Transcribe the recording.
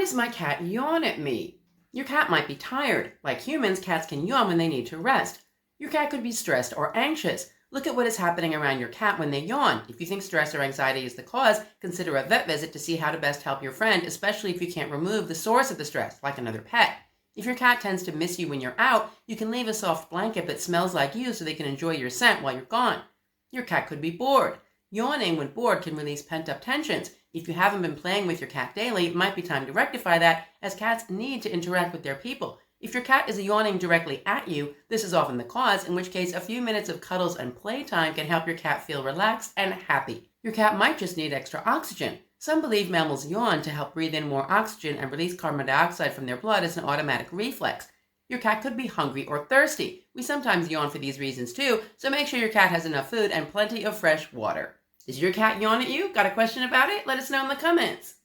does my cat yawn at me? Your cat might be tired. Like humans, cats can yawn when they need to rest. Your cat could be stressed or anxious. Look at what is happening around your cat when they yawn. If you think stress or anxiety is the cause, consider a vet visit to see how to best help your friend, especially if you can't remove the source of the stress, like another pet. If your cat tends to miss you when you're out, you can leave a soft blanket that smells like you so they can enjoy your scent while you're gone. Your cat could be bored. Yawning when bored can release pent-up tensions. If you haven't been playing with your cat daily, it might be time to rectify that, as cats need to interact with their people. If your cat is yawning directly at you, this is often the cause, in which case a few minutes of cuddles and playtime can help your cat feel relaxed and happy. Your cat might just need extra oxygen. Some believe mammals yawn to help breathe in more oxygen and release carbon dioxide from their blood as an automatic reflex. Your cat could be hungry or thirsty. We sometimes yawn for these reasons too, so make sure your cat has enough food and plenty of fresh water. Does your cat yawn at you? Got a question about it? Let us know in the comments.